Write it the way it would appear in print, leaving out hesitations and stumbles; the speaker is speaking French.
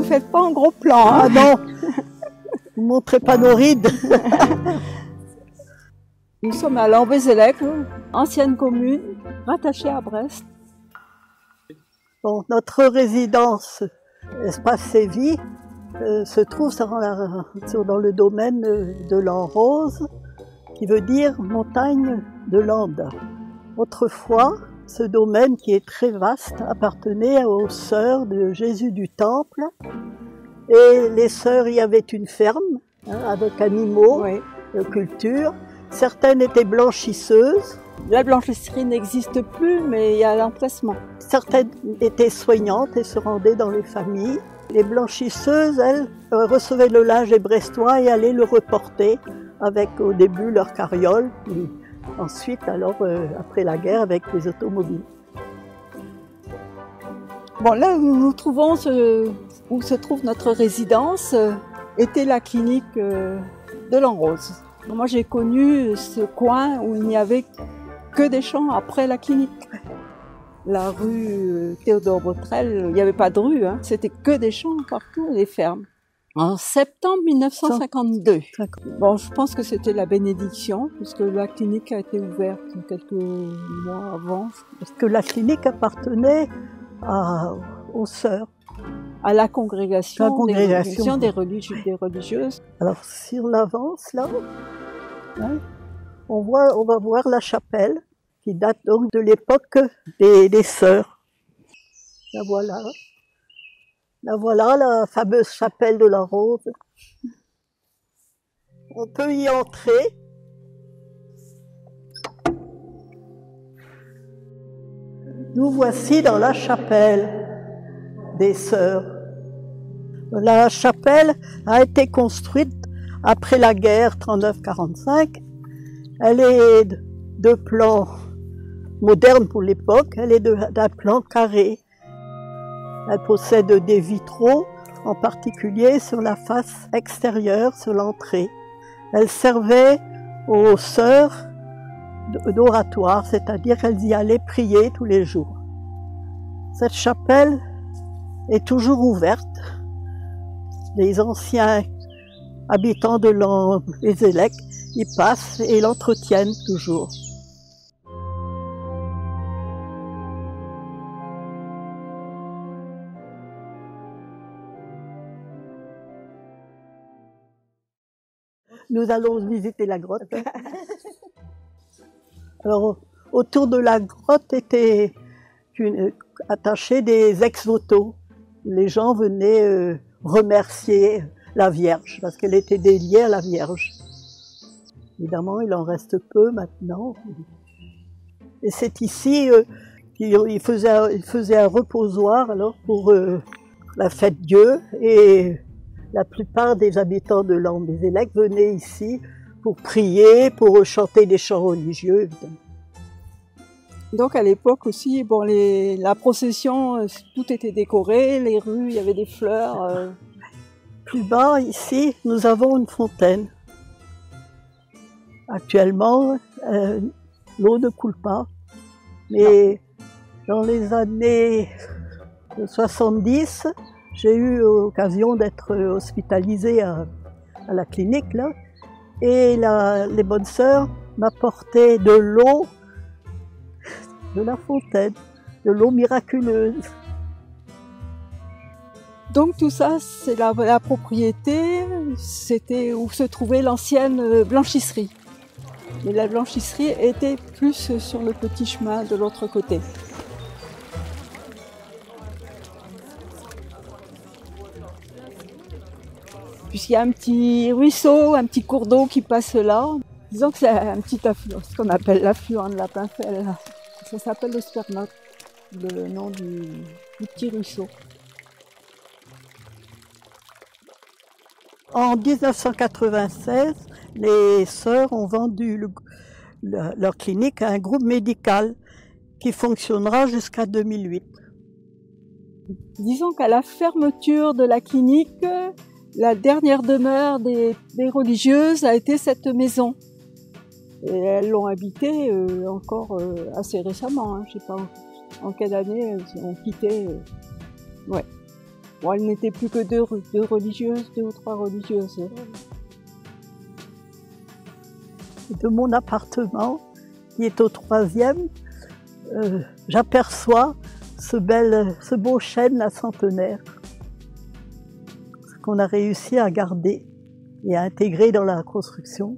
faites pas en gros plan. Ah non, vous ne montrez pas nos rides. Nous sommes à Lambézélec, ancienne commune, rattachée à Brest. Bon, notre résidence, Espace Séville, se trouve dans le domaine de l'Anrose, qui veut dire montagne de Lande. Autrefois, ce domaine qui est très vaste appartenait aux sœurs de Jésus du Temple. Et les sœurs, il y avait une ferme avec animaux, Oui. culture. Certaines étaient blанchisseuses, La blanchisserie n'existe plus, mais il y a l'emplacement. certaines étaient soignantes et se rendaient dans les familles. Les blanchisseuses, elles, recevaient le linge des Brestois et allaient le reporter avec au début leur carriole, puis ensuite, alors, après la guerre, avec les automobiles. Bon, là où nous nous trouvons, où se trouve notre résidence, était la clinique de l'Anrose. Moi, j'ai connu ce coin où il n'y avait que des champs après la clinique. La rue Théodore Botrel, il n'y avait pas de rue, hein. C'était que des champs partout et des fermes. En septembre 1952. Bon, je pense que c'était la bénédiction, puisque la clinique a été ouverte quelques mois avant. Parce que la clinique appartenait aux sœurs. À la congrégation, La des religieuses. Alors, si on avance là, hein, on va voir la chapelle, qui date donc de l'époque des sœurs. La voilà. La voilà, la fameuse chapelle de la Rose. On peut y entrer. Nous voici dans la chapelle des sœurs. La chapelle a été construite après la guerre 39-45. Elle est de plan moderne pour l'époque, elle est d'un plan carré. Elle possède des vitraux, en particulier sur la face extérieure, sur l'entrée. Elle servait aux sœurs d'oratoire, c'est-à-dire qu'elles y allaient prier tous les jours. Cette chapelle est toujours ouverte. Les anciens habitants de Lambézélec y passent et l'entretiennent toujours. Nous allons visiter la grotte. Alors, autour de la grotte étaient attachés des ex-voto. Les gens venaient remercier la Vierge, parce qu'elle était dédiée à la Vierge. Évidemment, il en reste peu maintenant. Et c'est ici qu'il faisait un reposoir alors, pour la fête Dieu. Et la plupart des habitants de Lambézélec venaient ici pour prier, pour chanter des chants religieux, évidemment. Donc à l'époque aussi, bon, la procession, tout était décoré, les rues, il y avait des fleurs. Plus bas, ici, nous avons une fontaine. Actuellement, l'eau ne coule pas. Mais dans les années 70, j'ai eu l'occasion d'être hospitalisée à la clinique, là. Et les bonnes sœurs m'apportaient de l'eau de la fontaine, de l'eau miraculeuse. Donc tout ça, c'est la propriété, c'était où se trouvait l'ancienne blanchisserie. Mais la blanchisserie était plus sur le petit chemin de l'autre côté. Puisqu'il y a un petit ruisseau, un petit cours d'eau qui passe là. Disons que c'est un petit affluent, ce qu'on appelle l'affluent de la Pinfel. Ça s'appelle le Spernote, le nom du petit ruisseau. En 1996, les sœurs ont vendu leur clinique à un groupe médical qui fonctionnera jusqu'à 2008. Disons qu'à la fermeture de la clinique, la dernière demeure des religieuses a été cette maison. Et elles l'ont habitée encore assez récemment. Hein. Je ne sais pas en quelle année elles ont quitté. Ouais. Bon, il n'était plus que deux religieuses, 2 ou 3 religieuses. De mon appartement, qui est au 3e, j'aperçois ce beau chêne, la centenaire, qu'on a réussi à garder et à intégrer dans la construction.